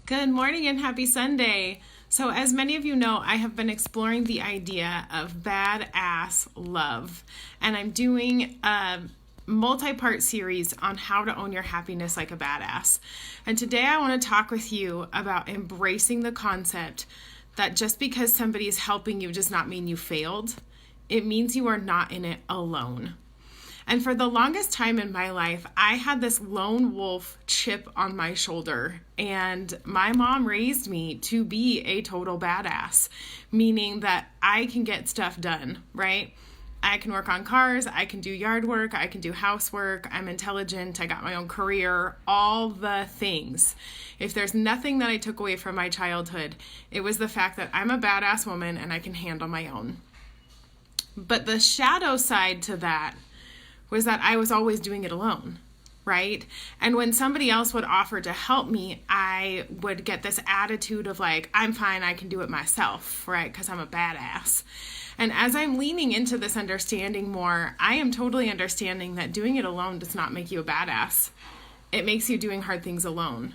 Good morning and happy Sunday. So, as many of you know, I have been exploring the idea of badass love, and I'm doing a multi-part series on how to own your happiness like a badass. And today I want to talk with you about embracing the concept that just because somebody is helping you does not mean you failed. It means you are not in it alone. And for the longest time in my life, I had this lone wolf chip on my shoulder. And my mom raised me to be a total badass, meaning that I can get stuff done, right? I can work on cars, I can do yard work, I can do housework, I'm intelligent, I got my own career, all the things. If there's nothing that I took away from my childhood, it was the fact that I'm a badass woman and I can handle my own. But the shadow side to that was that I was always doing it alone, right? And when somebody else would offer to help me, I would get this attitude of like, I'm fine, I can do it myself, right? Because I'm a badass. And as I'm leaning into this understanding more, I am totally understanding that doing it alone does not make you a badass. It makes you doing hard things alone.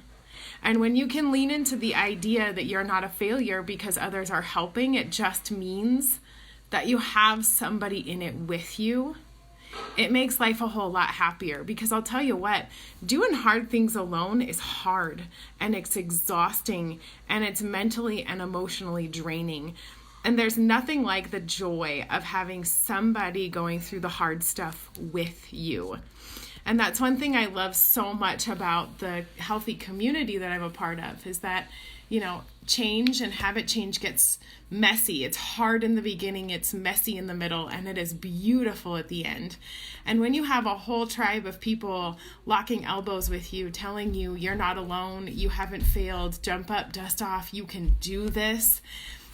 And when you can lean into the idea that you're not a failure because others are helping, it just means that you have somebody in it with you. It makes life a whole lot happier, because I'll tell you what, doing hard things alone is hard and it's exhausting and it's mentally and emotionally draining. And there's nothing like the joy of having somebody going through the hard stuff with you. And that's one thing I love so much about the healthy community that I'm a part of, is that, change and habit change gets messy. It's hard in the beginning, it's messy in the middle, and it is beautiful at the end. And when you have a whole tribe of people locking elbows with you, telling you you're not alone, you haven't failed, jump up, dust off, you can do this,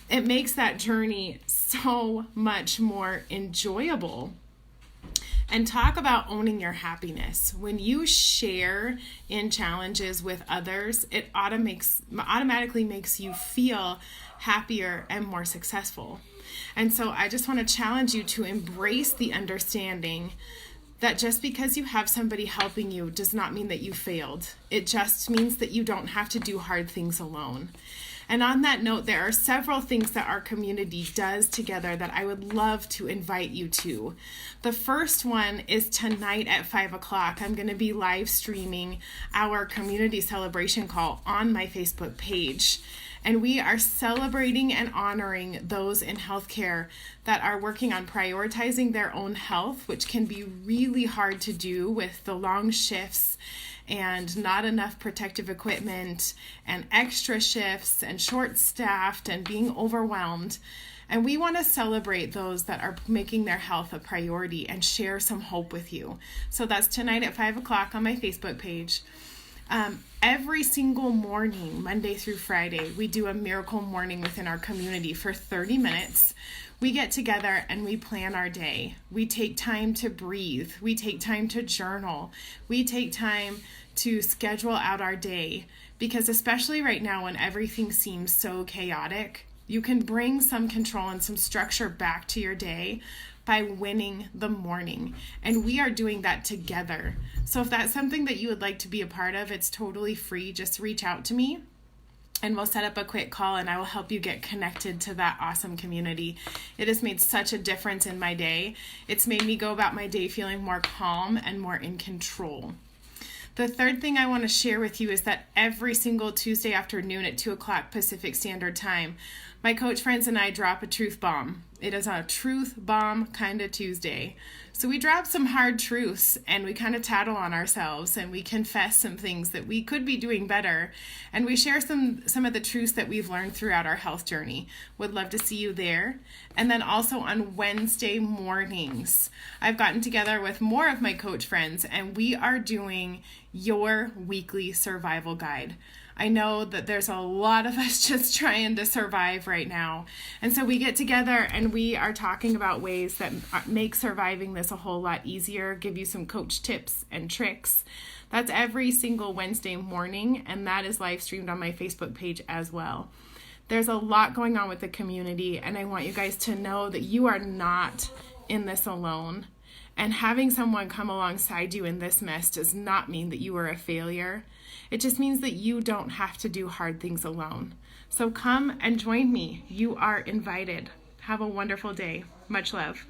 it makes that journey so much more enjoyable. And talk about owning your happiness. When you share in challenges with others, it automatically makes you feel happier and more successful. And so I just want to challenge you to embrace the understanding that just because you have somebody helping you does not mean that you failed. It just means that you don't have to do hard things alone. And on that note, there are several things that our community does together that I would love to invite you to. The first one is tonight at 5 o'clock. I'm going to be live streaming our community celebration call on my Facebook page. And we are celebrating and honoring those in healthcare that are working on prioritizing their own health, which can be really hard to do with the long shifts and not enough protective equipment and extra shifts and short-staffed and being overwhelmed. And we want to celebrate those that are making their health a priority and share some hope with you. So that's tonight at 5 o'clock on my Facebook page. Every single morning, Monday through Friday, we do a miracle morning within our community for 30 minutes. We get together and we plan our day. We take time to breathe. We take time to journal. We take time to schedule out our day, because especially right now when everything seems so chaotic, you can bring some control and some structure back to your day by winning the morning. And we are doing that together. So if that's something that you would like to be a part of, it's totally free. Just reach out to me and we'll set up a quick call and I will help you get connected to that awesome community. It has made such a difference in my day. It's made me go about my day feeling more calm and more in control. The third thing I want to share with you is that every single Tuesday afternoon at 2 o'clock Pacific Standard Time, my coach friends and I drop a truth bomb. It is a truth bomb kind of Tuesday. So we drop some hard truths and we kind of tattle on ourselves and we confess some things that we could be doing better. And we share some of the truths that we've learned throughout our health journey. Would love to see you there. And then also on Wednesday mornings, I've gotten together with more of my coach friends and we are doing your weekly survival guide. I know that there's a lot of us just trying to survive right now. And so we get together and we are talking about ways that make surviving this a whole lot easier, give you some coach tips and tricks. That's every single Wednesday morning, and that is live streamed on my Facebook page as well. There's a lot going on with the community, and I want you guys to know that you are not in this alone. And having someone come alongside you in this mess does not mean that you are a failure. It just means that you don't have to do hard things alone. So come and join me. You are invited. Have a wonderful day. Much love.